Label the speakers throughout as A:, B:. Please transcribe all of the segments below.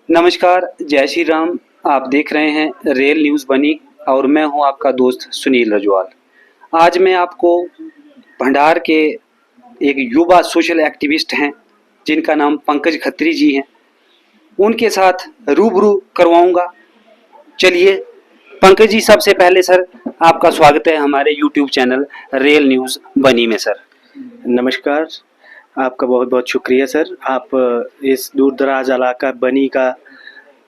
A: नमस्कार, जय श्री राम। आप देख रहे हैं रियल न्यूज़ बनी और मैं हूं आपका दोस्त सुनील रजवाल। आज मैं आपको भंडार के एक युवा सोशल एक्टिविस्ट हैं, जिनका नाम पंकज खत्री जी हैं, उनके साथ रूबरू करवाऊंगा। चलिए, पंकज जी, सबसे पहले सर आपका स्वागत है हमारे यूट्यूब चैनल रियल न्यूज़ बनी में सर।
B: नमस्कार, आपका बहुत बहुत शुक्रिया सर। आप इस दूर दराज इलाका बनी का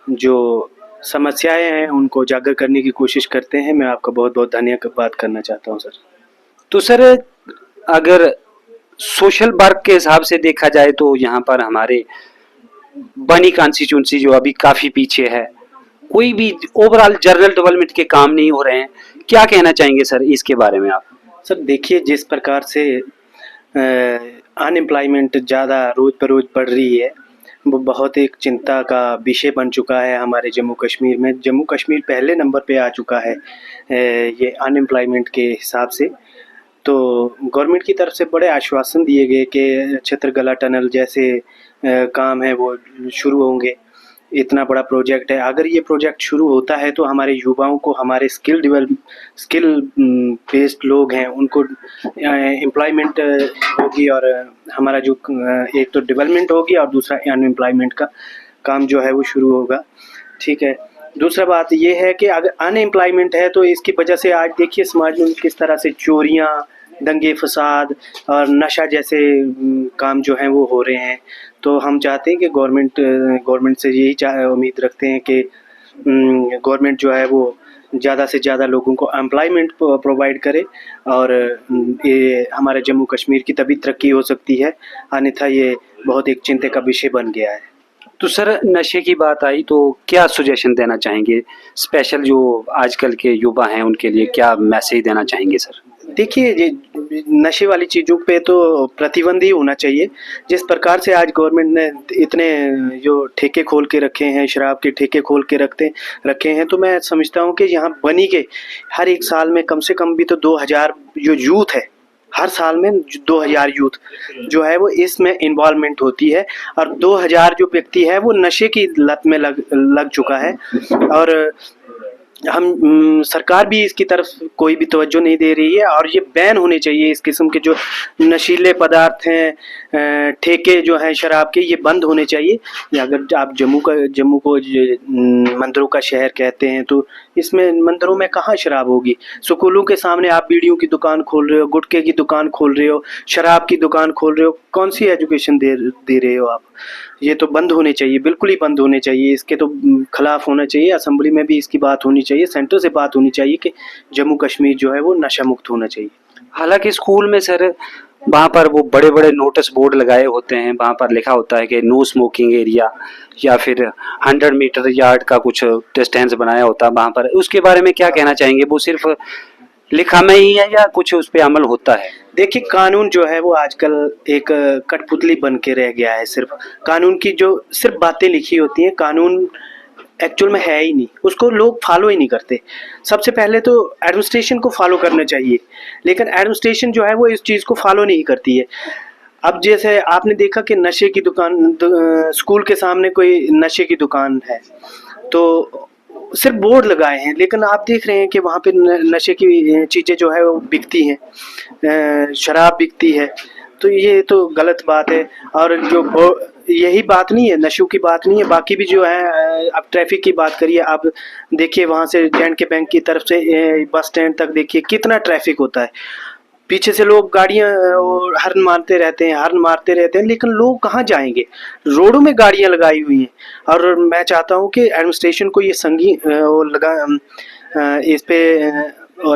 B: जो समस्याएं हैं उनको उजागर करने की कोशिश करते हैं। मैं आपका बहुत बहुत धन्यवाद करना चाहता हूं सर।
A: तो सर, अगर सोशल वर्क के हिसाब से देखा जाए तो यहाँ पर हमारे बनी कॉन्स्टिट्यूंसी जो अभी काफ़ी पीछे है, कोई भी ओवरऑल जनरल डेवलपमेंट के काम नहीं हो रहे हैं। क्या कहना चाहेंगे सर इसके बारे में आप?
B: सर देखिए, जिस प्रकार से अनएम्प्लॉयमेंट ज़्यादा रोज़ ब रोज़ बढ़ रही है, वो बहुत एक चिंता का विषय बन चुका है हमारे जम्मू कश्मीर में। जम्मू कश्मीर पहले नंबर पे आ चुका है ये अनएम्प्लॉयमेंट के हिसाब से। तो गवर्नमेंट की तरफ से बड़े आश्वासन दिए गए कि छतरगला टनल जैसे काम है वो शुरू होंगे। इतना बड़ा प्रोजेक्ट है, अगर ये प्रोजेक्ट शुरू होता है तो हमारे युवाओं को, हमारे स्किल बेस्ड लोग हैं उनको एम्प्लॉयमेंट होगी और हमारा जो एक तो डेवलपमेंट होगी और दूसरा अनएम्प्लॉयमेंट का काम जो है वो शुरू होगा। ठीक है। दूसरा बात ये है कि अगर अनएम्प्लॉयमेंट है तो इसकी वजह से आज देखिए समाज में किस तरह से चोरियां, दंगे फसाद और नशा जैसे काम जो हैं वो हो रहे हैं। तो हम चाहते हैं कि गवर्नमेंट से यही उम्मीद रखते हैं कि गवर्नमेंट जो है वो ज़्यादा से ज़्यादा लोगों को एम्प्लॉयमेंट प्रोवाइड करे और ये हमारे जम्मू कश्मीर की तभी तरक्की हो सकती है, अन्यथा ये बहुत एक चिंता का विषय बन गया है।
A: तो सर, नशे की बात आई तो क्या सजेशन देना चाहेंगे, स्पेशल जो आजकल के युवा हैं उनके लिए क्या मैसेज देना चाहेंगे सर?
B: देखिए, ये नशे वाली चीज़ों पे तो प्रतिबंध ही होना चाहिए। जिस प्रकार से आज गवर्नमेंट ने इतने जो ठेके खोल के रखे हैं, शराब के ठेके खोल के रखे हैं, तो मैं समझता हूँ कि यहाँ बनी के हर एक साल में कम से कम भी तो 2000 जो यूथ है, हर साल में 2000 यूथ जो है वो इसमें इन्वॉल्वमेंट होती है और 2000 जो व्यक्ति है वो नशे की लत में लग चुका है। और हम सरकार भी इसकी तरफ कोई भी तवज्जो नहीं दे रही है और ये बैन होने चाहिए। इस किस्म के जो नशीले पदार्थ हैं, ठेके जो हैं शराब के, ये बंद होने चाहिए। या अगर आप जम्मू को मंदिरों का शहर कहते हैं तो इसमें मंदिरों में कहाँ शराब होगी? स्कूलों के सामने आप बीड़ियों की दुकान खोल रहे हो, गुटखे की दुकान खोल रहे हो, शराब की दुकान खोल रहे हो, कौन सी एजुकेशन दे रहे हो आप? ये तो बंद होने चाहिए, बिल्कुल ही बंद होने चाहिए। इसके तो खिलाफ होना चाहिए। असेंबली में भी इसकी बात होनी चाहिए, सेंटर से बात होनी चाहिए कि जम्मू कश्मीर जो है वो नशा मुक्त होना चाहिए।
A: हालांकि स्कूल में सर, वहाँ पर वो बड़े बड़े नोटिस बोर्ड लगाए होते हैं, वहाँ पर लिखा होता है कि नो स्मोकिंग एरिया, या फिर 100 मीटर यार्ड का कुछ डिस्टेंस बनाया होता है वहाँ पर। उसके बारे में क्या कहना चाहेंगे? वो सिर्फ लिखा में ही है या कुछ उस पर अमल होता है?
B: देखिए, कानून जो है वो आजकल एक कठपुतली बन के रह गया है। सिर्फ कानून की जो सिर्फ बातें लिखी होती हैं, कानून एक्चुअल में है ही नहीं, उसको लोग फॉलो ही नहीं करते। सबसे पहले तो एडमिनिस्ट्रेशन को फॉलो करना चाहिए, लेकिन एडमिनिस्ट्रेशन जो है वो इस चीज़ को फॉलो नहीं करती है। अब जैसे आपने देखा कि नशे की दुकान, स्कूल के सामने कोई नशे की दुकान है तो सिर्फ बोर्ड लगाए हैं, लेकिन आप देख रहे हैं कि वहाँ पे नशे की चीज़ें जो है वो बिकती हैं, शराब बिकती है। तो ये तो गलत बात है। और यही बात नहीं है, नशों की बात नहीं है, बाकी भी जो है। अब ट्रैफिक की बात करिए, आप देखिए वहाँ से J&K बैंक की तरफ से बस स्टैंड तक देखिए कितना ट्रैफिक होता है। पीछे से लोग गाड़ियां हॉर्न मारते रहते हैं, लेकिन लोग कहाँ जाएंगे? रोडों में गाड़ियां लगाई हुई हैं। और मैं चाहता हूँ कि एडमिनिस्ट्रेशन को ये इस पे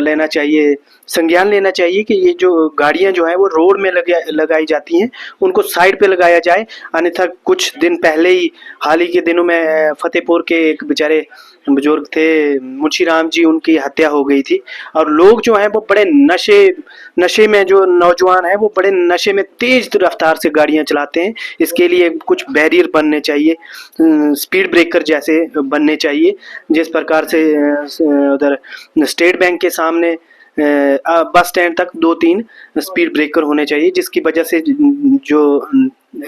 B: लेना चाहिए, संज्ञान लेना चाहिए कि ये जो गाड़ियां जो है वो रोड में लगाई जाती हैं, उनको साइड पे लगाया जाए। अन्यथा कुछ दिन पहले ही, हाल ही के दिनों में फतेहपुर के एक बेचारे बुजुर्ग थे, मुंशी राम जी, उनकी हत्या हो गई थी। और लोग जो हैं वो बड़े नशे में, जो नौजवान हैं वो बड़े नशे में तेज रफ्तार से गाड़ियां चलाते हैं। इसके लिए कुछ बैरियर बनने चाहिए, स्पीड ब्रेकर जैसे बनने चाहिए। जिस प्रकार से उधर स्टेट बैंक के सामने बस स्टैंड तक 2-3 स्पीड ब्रेकर होने चाहिए, जिसकी वजह से जो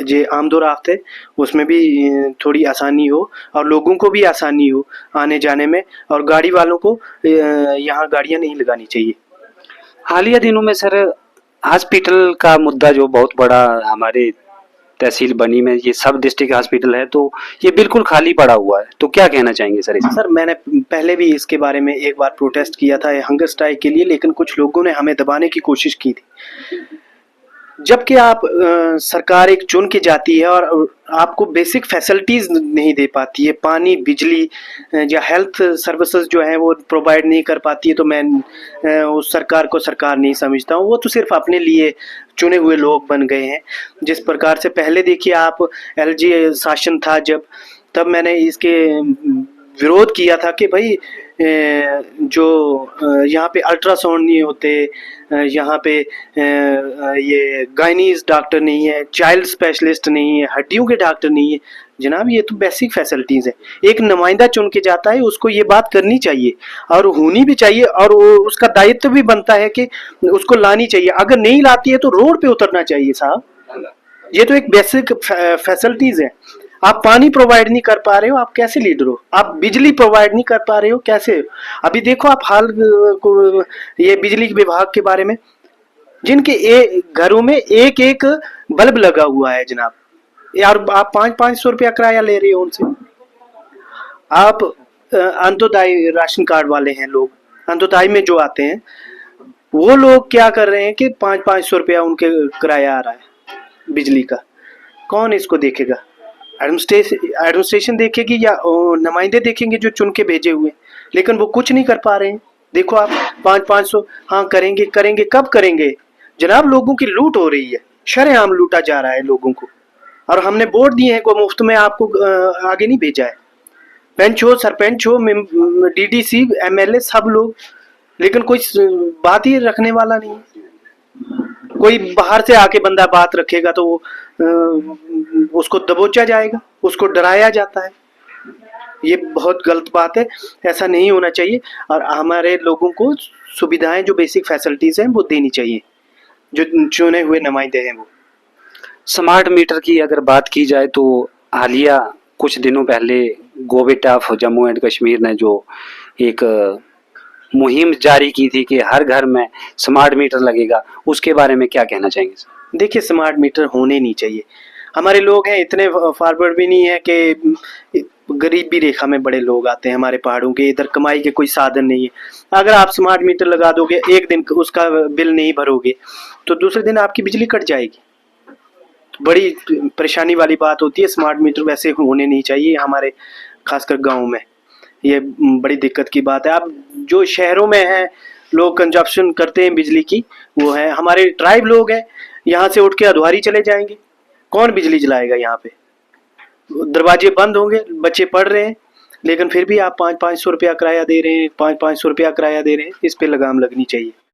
B: जे आमदो रास्ते उसमें भी थोड़ी आसानी हो और लोगों को भी आसानी हो आने जाने में, और गाड़ी वालों को यहाँ गाड़ियाँ नहीं लगानी चाहिए।
A: हालिया दिनों में सर हॉस्पिटल का मुद्दा जो बहुत बड़ा हमारे तहसील बनी में, ये सब डिस्ट्रिक्ट हॉस्पिटल है तो ये बिल्कुल खाली पड़ा हुआ है, तो क्या कहना चाहेंगे सर इसमें?
B: सर मैंने पहले भी इसके बारे में एक बार प्रोटेस्ट किया था हंगर स्ट्राइक के लिए, लेकिन कुछ लोगों ने हमें दबाने की कोशिश की थी। जबकि आप सरकार एक चुन के जाती है और आपको बेसिक फैसिलिटीज़ नहीं दे पाती है, पानी, बिजली या हेल्थ सर्विसेज जो है वो प्रोवाइड नहीं कर पाती है, तो मैं उस सरकार को सरकार नहीं समझता हूँ। वो तो सिर्फ अपने लिए चुने हुए लोग बन गए हैं। जिस प्रकार से पहले देखिए आप एलजी शासन था जब, तब मैंने इसके विरोध किया था कि भाई जो यहाँ पे अल्ट्रासाउंड नहीं होते, यहाँ पे ये गायनीज डॉक्टर नहीं है, चाइल्ड स्पेशलिस्ट नहीं है, हड्डियों के डॉक्टर नहीं है। जनाब ये तो बेसिक फैसिलिटीज़ है। एक नुमाइंदा चुन के जाता है, उसको ये बात करनी चाहिए और होनी भी चाहिए, और उसका दायित्व भी बनता है कि उसको लानी चाहिए। अगर नहीं लाती है तो रोड पे उतरना चाहिए साहब। ये तो एक बेसिक फैसिलिटीज़ है। आप पानी प्रोवाइड नहीं कर पा रहे हो, आप कैसे लीडर हो? आप बिजली प्रोवाइड नहीं कर पा रहे हो, कैसे? अभी देखो आप हाल को ये बिजली विभाग के बारे में, जिनके घरों में एक एक बल्ब लगा हुआ है जनाब, यार आप 500-500 रुपया किराया ले रहे हो उनसे। आप अंत्योदय राशन कार्ड वाले हैं लोग, अंत्योदय में जो आते हैं वो लोग क्या कर रहे हैं कि 500-500 रुपया उनके किराया आ रहा है बिजली का। कौन इसको देखेगा? एडमिनिस्ट्रेशन देखेगी या नुमाइंदे देखेंगे जो चुन के भेजे हुए, लेकिन वो कुछ नहीं कर पा रहे हैं। देखो आप 500-500 हाँ करेंगे, कब करेंगे जनाब? लोगों की लूट हो रही है, शरेआम लूटा जा रहा है लोगों को, और हमने वोट दिए हैं, को मुफ्त में आपको आगे नहीं भेजा है। पंच हो, सरपंच हो, डीडीसी, एमएलए सब लोग, लेकिन कोई बात ही रखने वाला नहीं है। कोई बाहर से आके बंदा बात रखेगा तो उसको दबोचा जाएगा, उसको डराया जाता है। ये बहुत गलत बात है, ऐसा नहीं होना चाहिए। और हमारे लोगों को सुविधाएं, जो बेसिक फैसिलिटीज़ हैं वो देनी चाहिए, जो चुने हुए नुमाइंदे हैं वो।
A: स्मार्ट मीटर की अगर बात की जाए तो हालिया कुछ दिनों पहले government of Jammu and Kashmir ने जो एक मुहिम जारी की थी कि हर घर में स्मार्ट मीटर लगेगा, उसके बारे में क्या कहना चाहेंगे सर?
B: देखिए स्मार्ट मीटर होने नहीं चाहिए। हमारे लोग हैं इतने फॉरवर्ड भी नहीं है कि गरीबी रेखा में बड़े लोग आते हैं हमारे पहाड़ों के, इधर कमाई के कोई साधन नहीं है। अगर आप स्मार्ट मीटर लगा दोगे, एक दिन उसका बिल नहीं भरोगे तो दूसरे दिन आपकी बिजली कट जाएगी। बड़ी परेशानी वाली बात होती है। स्मार्ट मीटर वैसे होने नहीं चाहिए हमारे, खासकर गाँव में, ये बड़ी दिक्कत की बात है। अब जो शहरों में है लोग कंजप्शन करते हैं बिजली की, वो है हमारे ट्राइब लोग हैं, यहाँ से उठ के अधवारी चले जाएंगे, कौन बिजली जलाएगा? यहाँ पे दरवाजे बंद होंगे, बच्चे पढ़ रहे हैं, लेकिन फिर भी आप 500-500 रुपया किराया दे रहे हैं, 500-500 रुपया किराया दे रहे हैं। इस पे लगाम लगनी चाहिए।